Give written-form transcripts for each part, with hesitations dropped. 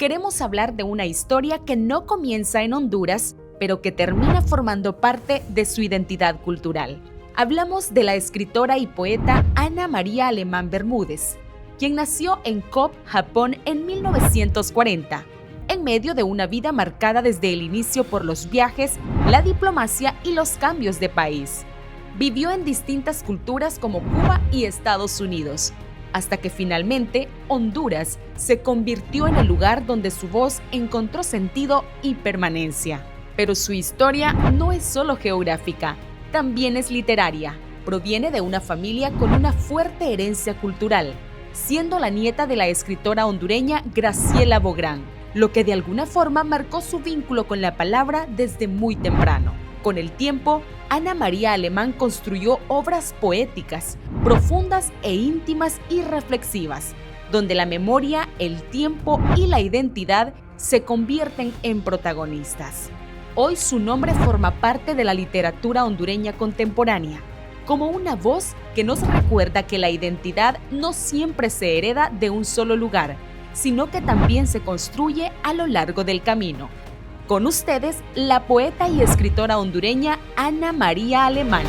queremos hablar de una historia que no comienza en Honduras, pero que termina formando parte de su identidad cultural. Hablamos de la escritora y poeta Ana María Alemán Bermúdez, quien nació en Kobe, Japón en 1940, en medio de una vida marcada desde el inicio por los viajes, la diplomacia y los cambios de país. Vivió en distintas culturas como Cuba y Estados Unidos, hasta que finalmente Honduras se convirtió en el lugar donde su voz encontró sentido y permanencia. Pero su historia no es solo geográfica, también es literaria. Proviene de una familia con una fuerte herencia cultural, siendo la nieta de la escritora hondureña Graciela Bográn, lo que de alguna forma marcó su vínculo con la palabra desde muy temprano. Con el tiempo, Ana María Alemán construyó obras poéticas, profundas e íntimas y reflexivas, donde la memoria, el tiempo y la identidad se convierten en protagonistas. Hoy su nombre forma parte de la literatura hondureña contemporánea, como una voz que nos recuerda que la identidad no siempre se hereda de un solo lugar, sino que también se construye a lo largo del camino. Con ustedes, la poeta y escritora hondureña Ana María Alemán.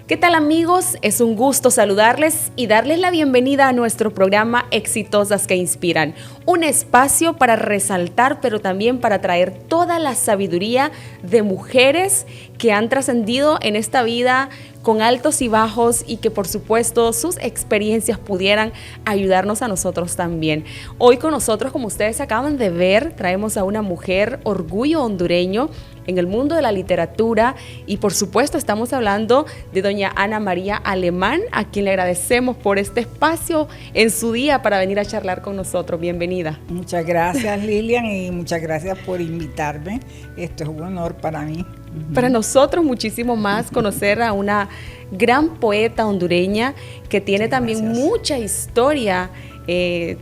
¿Qué tal, amigos? Es un gusto saludarles y darles la bienvenida a nuestro programa Exitosas que Inspiran, un espacio para resaltar, pero también para traer toda la sabiduría de mujeres que han trascendido en esta vida con altos y bajos y que por supuesto sus experiencias pudieran ayudarnos a nosotros también. Hoy con nosotros, como ustedes acaban de ver, traemos a una mujer orgullo hondureño en el mundo de la literatura y por supuesto estamos hablando de doña Ana María Alemán, a quien le agradecemos por este espacio en su día para venir a charlar con nosotros. Bienvenida. Muchas gracias, Lilian, y muchas gracias por invitarme. Esto es un honor para mí. Para nosotros muchísimo más conocer a una gran poeta hondureña que tiene también mucha historia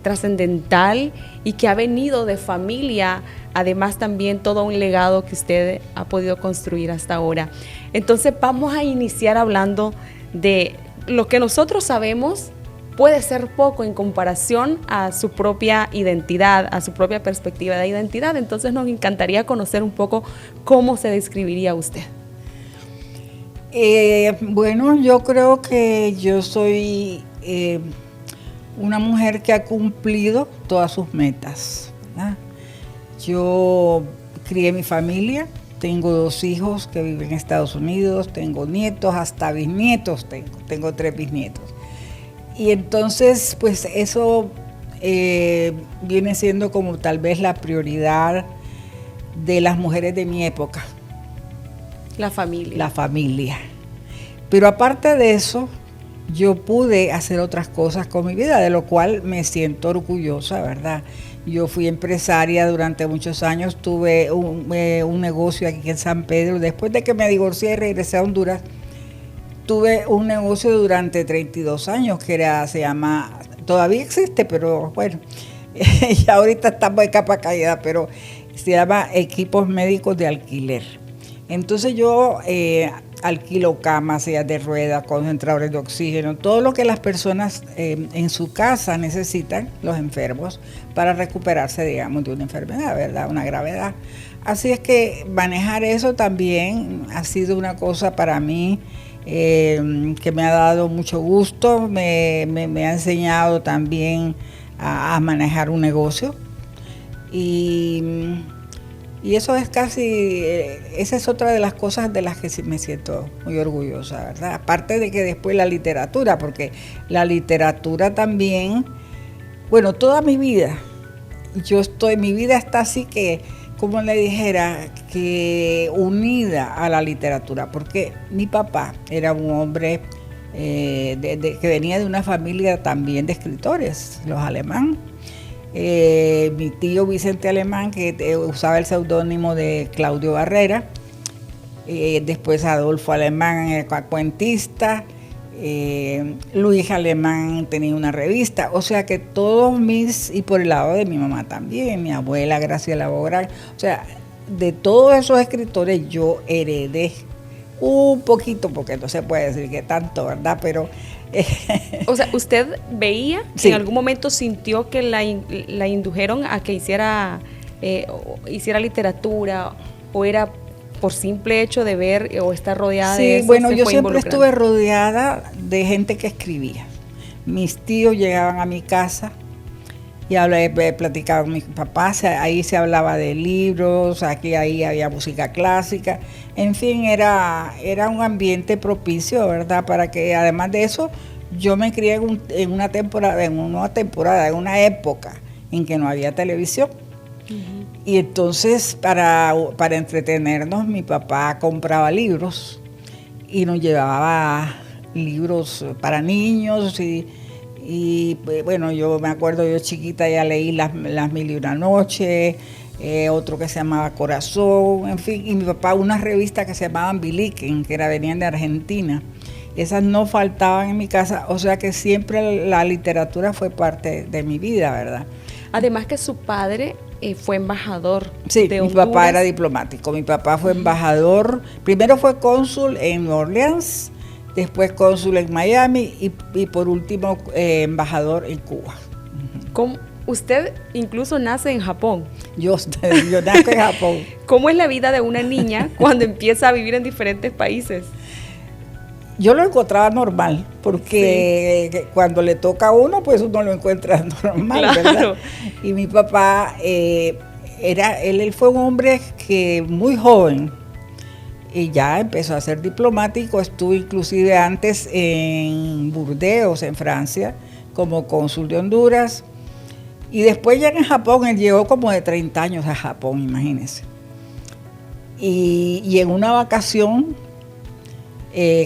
trascendental y que ha venido de familia, además también todo un legado que usted ha podido construir hasta ahora. Entonces vamos a iniciar hablando de lo que nosotros sabemos puede ser poco en comparación a su propia identidad, a su propia perspectiva de identidad. Entonces nos encantaría conocer un poco cómo se describiría usted. Bueno, yo creo que yo soy una mujer que ha cumplido todas sus metas, ¿verdad? Yo crié mi familia, tengo 2 hijos que viven en Estados Unidos, tengo nietos, hasta bisnietos tengo 3 bisnietos. Y entonces, pues eso viene siendo como tal vez la prioridad de las mujeres de mi época. La familia. La familia. Pero aparte de eso, yo pude hacer otras cosas con mi vida, de lo cual me siento orgullosa, ¿verdad? Yo fui empresaria durante muchos años, tuve un negocio aquí en San Pedro. Después de que me divorcié y regresé a Honduras, tuve un negocio durante 32 años se llama, todavía existe, pero bueno, ya ahorita estamos de capa caída, pero se llama Equipos Médicos de Alquiler. Entonces yo alquilo camas, sillas de ruedas, concentradores de oxígeno, todo lo que las personas en su casa necesitan, los enfermos, para recuperarse, digamos, de una enfermedad, ¿verdad? Una gravedad. Así es que manejar eso también ha sido una cosa para mí que me ha dado mucho gusto, me ha enseñado también a manejar un negocio y eso es casi, esa es otra de las cosas de las que sí me siento muy orgullosa, ¿verdad? Aparte de que después la literatura, porque la literatura también, bueno, toda mi vida, mi vida está así que, como le dijera, que unida a la literatura, porque mi papá era un hombre que venía de una familia también de escritores, los Alemán. Mi tío Vicente Alemán, que usaba el seudónimo de Claudio Barrera, después Adolfo Alemán, cuentista, Luis Alemán tenía una revista, o sea que y por el lado de mi mamá también, mi abuela Graciela Bográn, o sea, de todos esos escritores yo heredé un poquito, porque no se puede decir que tanto, ¿verdad? Pero... O sea, ¿usted veía, sí, en algún momento sintió que la indujeron a que hiciera literatura, o era por simple hecho de ver o estar rodeada de eso? Sí, bueno, yo fue siempre involucrando? estuve rodeada de gente que escribía. Mis tíos llegaban a mi casa y platicaba con mis papás, ahí se hablaba de libros, ahí había música clásica, en fin, era un ambiente propicio, ¿verdad? Para que, además de eso, yo me crié en una una época en que no había televisión. Uh-huh. Y entonces, para entretenernos, mi papá compraba libros y nos llevaba libros para niños y bueno, yo me acuerdo, yo chiquita ya leí las Mil y una noches, otro que se llamaba Corazón, en fin, y mi papá una revista que se llamaban Biliken, que venían de Argentina. Esas no faltaban en mi casa, o sea que siempre la literatura fue parte de mi vida, ¿verdad? Además que su padre fue embajador de Honduras. Mi papá era diplomático, mi papá fue embajador, primero fue cónsul en Orleans, después cónsul en Miami y por último embajador en Cuba. ¿Cómo? Usted incluso nace en Japón. Yo nazco en Japón. ¿Cómo es la vida de una niña cuando empieza a vivir en diferentes países? Yo lo encontraba normal, porque cuando le toca a uno, pues uno lo encuentra normal, claro, ¿verdad? Y mi papá, él fue un hombre que muy joven, y ya empezó a ser diplomático, estuvo inclusive antes en Burdeos, en Francia, como cónsul de Honduras, y después ya en Japón, él llegó como de 30 años a Japón, imagínense. Y en una vacación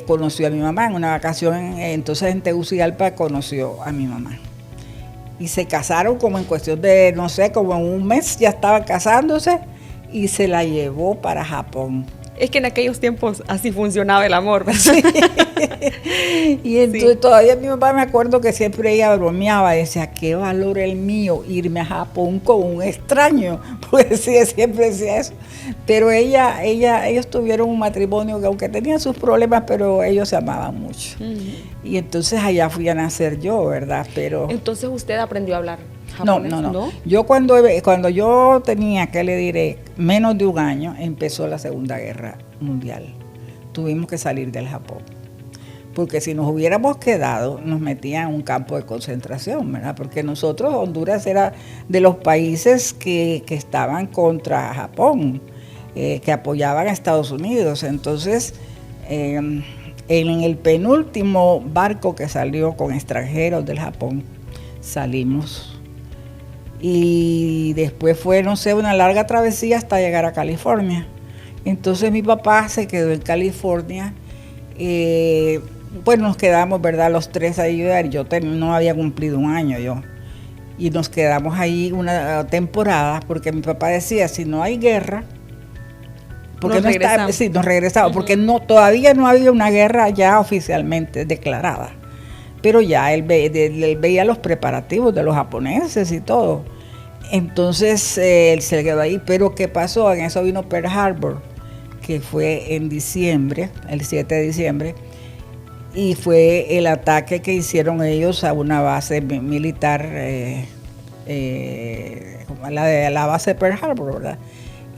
conoció a mi mamá, en una vacación entonces en Tegucigalpa conoció a mi mamá. Y se casaron como en cuestión de, no sé, como en un mes ya estaban casándose y se la llevó para Japón. Es que en aquellos tiempos así funcionaba el amor, ¿verdad? Sí. Y entonces todavía mi mamá, me acuerdo que siempre ella bromeaba, decía, qué valor el mío irme a Japón con un extraño, pues sí, siempre decía eso. Pero ellos tuvieron un matrimonio que aunque tenían sus problemas, pero ellos se amaban mucho. Uh-huh. Y entonces allá fui a nacer yo, ¿verdad? Pero entonces usted aprendió a hablar japonés. No. Yo cuando yo tenía, ¿qué le diré? Menos de un año, empezó la Segunda Guerra Mundial. Tuvimos que salir del Japón. Porque si nos hubiéramos quedado, nos metían en un campo de concentración, ¿verdad? Porque nosotros, Honduras era de los países que estaban contra Japón, que apoyaban a Estados Unidos. Entonces, en el penúltimo barco que salió con extranjeros del Japón, salimos. Y después fue, no sé, una larga travesía hasta llegar a California. Entonces mi papá se quedó en California. Pues nos quedamos, ¿verdad? Los tres ahí. Yo no había cumplido un año yo. Y nos quedamos ahí una temporada porque mi papá decía, si no hay guerra, porque nos regresamos, uh-huh. Porque todavía no había una guerra ya oficialmente declarada. Pero ya él veía los preparativos de los japoneses y todo. Entonces él se quedó ahí. Pero ¿qué pasó? En eso vino Pearl Harbor, que fue en diciembre, el 7 de diciembre, y fue el ataque que hicieron ellos a una base militar, la base de Pearl Harbor, ¿verdad?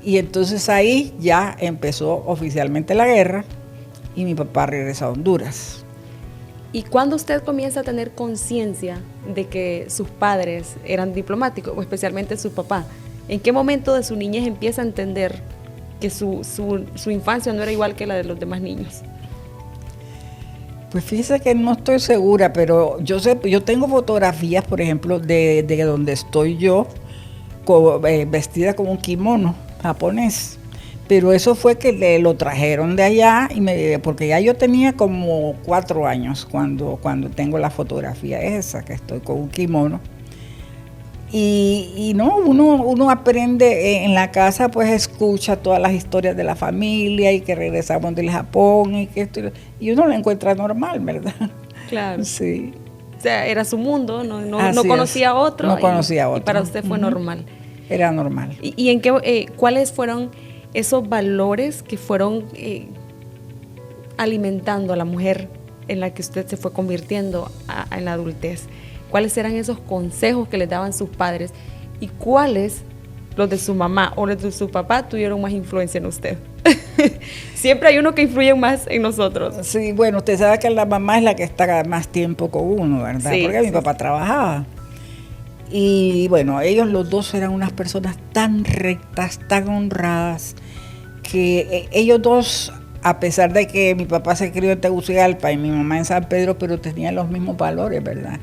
Y entonces ahí ya empezó oficialmente la guerra y mi papá regresó a Honduras. ¿Y cuándo usted comienza a tener conciencia de que sus padres eran diplomáticos, o especialmente su papá? ¿En qué momento de su niñez empieza a entender que su infancia no era igual que la de los demás niños? Pues fíjese que no estoy segura, pero yo tengo fotografías, por ejemplo, de donde estoy yo, vestida con un kimono japonés. Pero eso fue que lo trajeron de allá, porque ya yo tenía como 4 años cuando tengo la fotografía esa, que estoy con un kimono. Y no, uno aprende en la casa, pues escucha todas las historias de la familia y que regresamos del Japón y uno lo encuentra normal, ¿verdad? Claro. Sí. O sea, era su mundo, no conocía otro. No conocía otro. Y para usted fue normal. Era normal. ¿Y en qué, cuáles fueron esos valores que fueron alimentando a la mujer en la que usted se fue convirtiendo en la adultez? ¿Cuáles eran esos consejos que les daban sus padres? ¿Y cuáles, los de su mamá o los de su papá, tuvieron más influencia en usted? Siempre hay uno que influye más en nosotros. Sí, bueno, usted sabe que la mamá es la que está más tiempo con uno, ¿verdad? Sí, porque mi papá trabajaba. Y bueno, ellos los dos eran unas personas tan rectas, tan honradas, que ellos dos, a pesar de que mi papá se crió en Tegucigalpa y mi mamá en San Pedro, pero tenían los mismos valores, ¿verdad?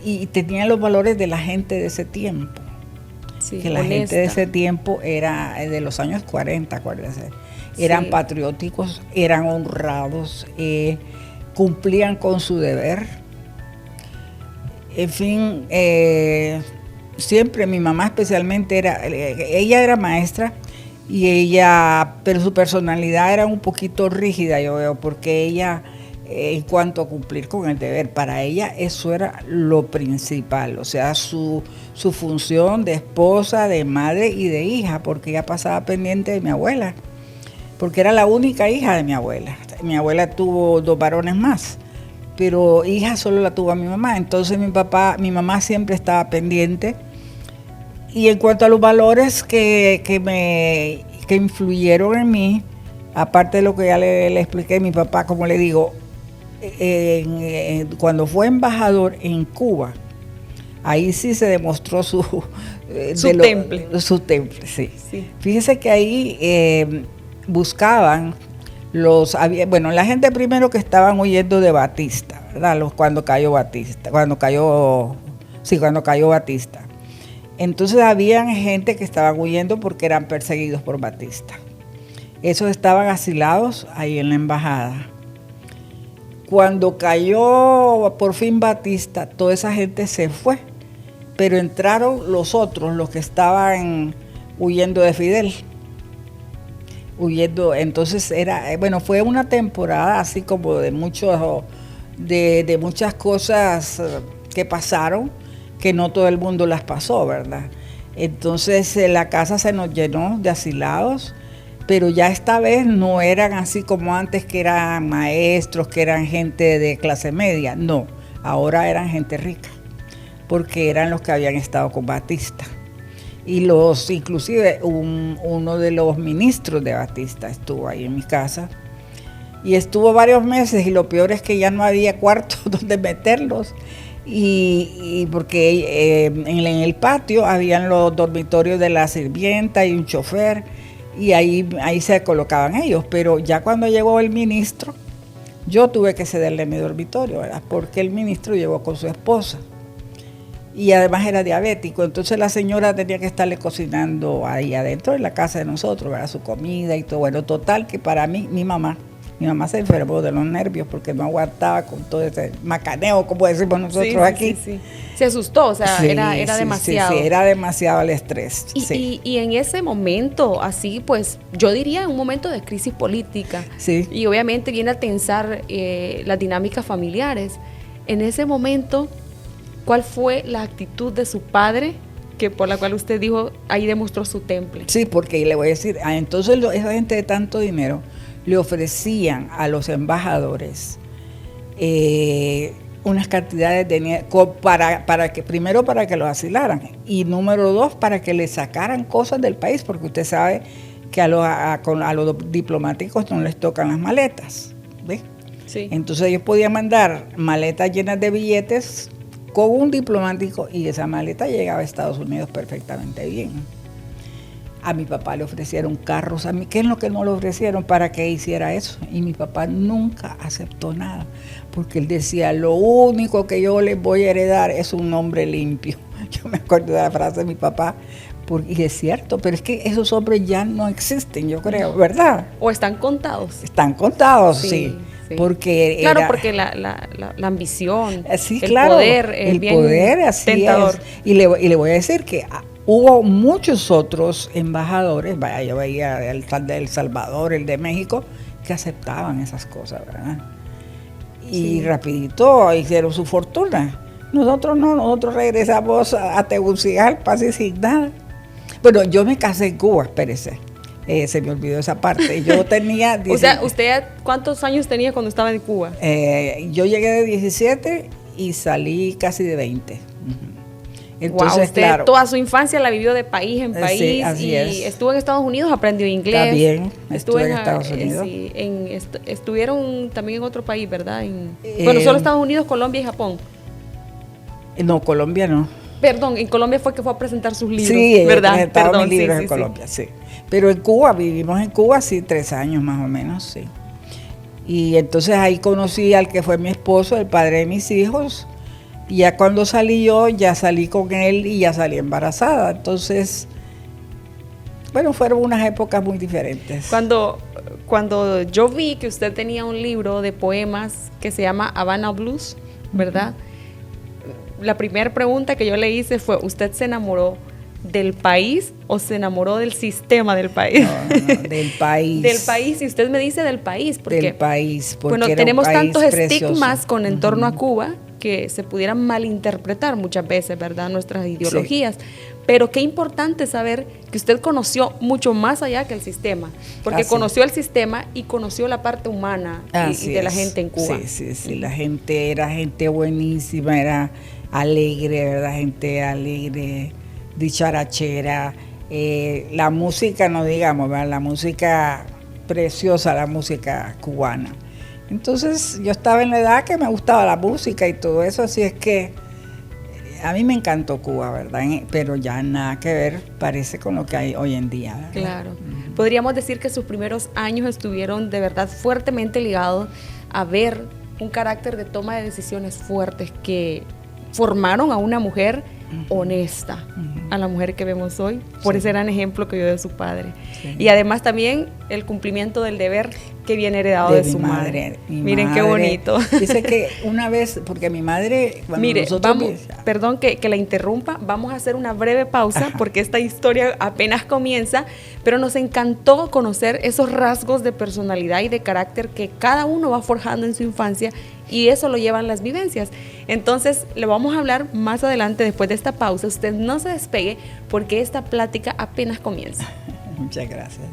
Y tenían los valores de la gente de ese tiempo. Sí, que la honesta. gente de ese tiempo era de los años 40, acuérdense. Eran Sí. patrióticos, eran honrados, cumplían con su deber. En fin, siempre mi mamá especialmente ella era maestra pero su personalidad era un poquito rígida, yo veo, porque ella, en cuanto a cumplir con el deber, para ella eso era lo principal, o sea, su función de esposa, de madre y de hija, porque ella pasaba pendiente de mi abuela, porque era la única hija de mi abuela. Mi abuela tuvo 2 varones más, pero hija solo la tuvo a mi mamá, entonces mi mamá siempre estaba pendiente. Y en cuanto a los valores que influyeron en mí, aparte de lo que ya le expliqué, mi papá, como le digo, cuando fue embajador en Cuba, ahí sí se demostró su temple. Su temple, sí. Sí. Fíjese que ahí buscaban la gente primero que estaban huyendo de Batista, ¿verdad? Cuando cayó Batista. Entonces habían gente que estaban huyendo porque eran perseguidos por Batista. Esos estaban asilados ahí en la embajada. Cuando cayó por fin Batista, toda esa gente se fue, pero entraron los otros, los que estaban huyendo de Fidel. Entonces fue una temporada así como de muchas cosas que pasaron, que no todo el mundo las pasó, ¿verdad? Entonces la casa se nos llenó de asilados, pero ya esta vez no eran así como antes, que eran maestros, que eran gente de clase media, no, ahora eran gente rica, porque eran los que habían estado con Batista. Y inclusive uno de los ministros de Batista estuvo ahí en mi casa, y estuvo varios meses, y lo peor es que ya no había cuarto donde meterlos. Y porque en el patio habían los dormitorios de la sirvienta y un chofer, y ahí se colocaban ellos, pero ya cuando llegó el ministro, yo tuve que cederle mi dormitorio, ¿verdad? Porque el ministro llegó con su esposa y además era diabético, entonces la señora tenía que estarle cocinando ahí adentro de la casa de nosotros, ¿verdad? Su comida y todo. Bueno, total que para mí, mi mamá se enfermó de los nervios porque no aguantaba con todo ese macaneo, como decimos nosotros aquí. Sí. Se asustó, o sea, Sí, era sí, demasiado. Sí, era demasiado el estrés. Y en ese momento, así pues, yo diría en un momento de crisis política, Sí. y obviamente viene a tensar las dinámicas familiares. En ese momento, ¿cuál fue la actitud de su padre, que por la cual usted dijo, ahí demostró su temple? Sí, porque le voy a decir, entonces esa gente de tanto dinero le ofrecían a los embajadores unas cantidades de dinero para que los asilaran, y número 2, para que le sacaran cosas del país, porque usted sabe que a los diplomáticos no les tocan las maletas, ¿ve? Sí. Entonces ellos podían mandar maletas llenas de billetes con un diplomático, y esa maleta llegaba a Estados Unidos perfectamente bien. A mi papá le ofrecieron carros, a mí, ¿qué es lo que no le ofrecieron para que hiciera eso? Y mi papá nunca aceptó nada, porque él decía, lo único que yo les voy a heredar es un hombre limpio. Yo me acuerdo de la frase de mi papá, y es cierto, pero es que esos hombres ya no existen, yo creo, ¿verdad? ¿O están contados? Están contados, sí. Porque porque la ambición, sí, el claro, poder es el bien poder, así tentador. es. Y le voy a decir que hubo muchos otros embajadores, yo veía el de El Salvador, el de México, que aceptaban esas cosas, ¿verdad? Y rapidito hicieron su fortuna. Nosotros no, nosotros regresamos a Tegucigalpa así sin nada. Bueno, yo me casé en Cuba, espérese. Se me olvidó esa parte. Yo tenía... O sea, ¿usted cuántos años tenía cuando estaba en Cuba? Yo llegué de 17 y salí casi de 20. Entonces, wow, usted claro, toda su infancia la vivió de país en país, sí, así y estuvo en Estados Unidos, aprendió inglés. También estuve en Estados Unidos. Sí, estuvieron también en otro país, ¿verdad? Bueno, solo Estados Unidos, Colombia y Japón. No, Colombia no. Perdón, en Colombia fue que fue a presentar sus libros, sí, ¿verdad? Perdón, mis libros en Colombia, sí. Pero en Cuba, vivimos en Cuba, sí, 3 años más o menos, sí. Y entonces ahí conocí al que fue mi esposo, el padre de mis hijos. Y ya cuando salí yo, ya salí con él y ya salí embarazada. Entonces, bueno, fueron unas épocas muy diferentes. Cuando yo vi que usted tenía un libro de poemas que se llama Havana Blues, ¿verdad? La primera pregunta que yo le hice fue, ¿usted se enamoró del país o se enamoró del sistema del país? No, del país. Del país, y usted me dice del país. Porque, del país, porque bueno, tenemos tantos precioso. estigmas con en torno a Cuba que se pudieran malinterpretar muchas veces, ¿verdad? Nuestras ideologías. Sí. Pero qué importante saber que usted conoció mucho más allá que el sistema, porque conoció el sistema y conoció la parte humana y de la gente en Cuba. Sí, la gente era gente buenísima, era alegre, ¿verdad? Gente alegre, dicharachera, la música, no digamos, ¿verdad? La música preciosa, la música cubana. Entonces yo estaba en la edad que me gustaba la música y todo eso, así es que a mí me encantó Cuba, ¿verdad? Pero ya nada que ver, parece con lo que hay hoy en día, ¿verdad? Claro. Podríamos decir que sus primeros años estuvieron de verdad fuertemente ligados a ver un carácter de toma de decisiones fuertes que formaron a una mujer honesta, a la mujer que vemos hoy, por ese gran ejemplo que dio de su padre. Sí. Y además también el cumplimiento del deber que viene heredado de su madre. Miren qué bonito. Dice que una vez, porque mi madre... Mire, vamos, perdón que la interrumpa, vamos a hacer una breve pausa porque esta historia apenas comienza, pero nos encantó conocer esos rasgos de personalidad y de carácter que cada uno va forjando en su infancia y eso lo llevan las vivencias. Entonces, le vamos a hablar más adelante después de esta pausa. Usted no se despegue porque esta plática apenas comienza. Muchas gracias.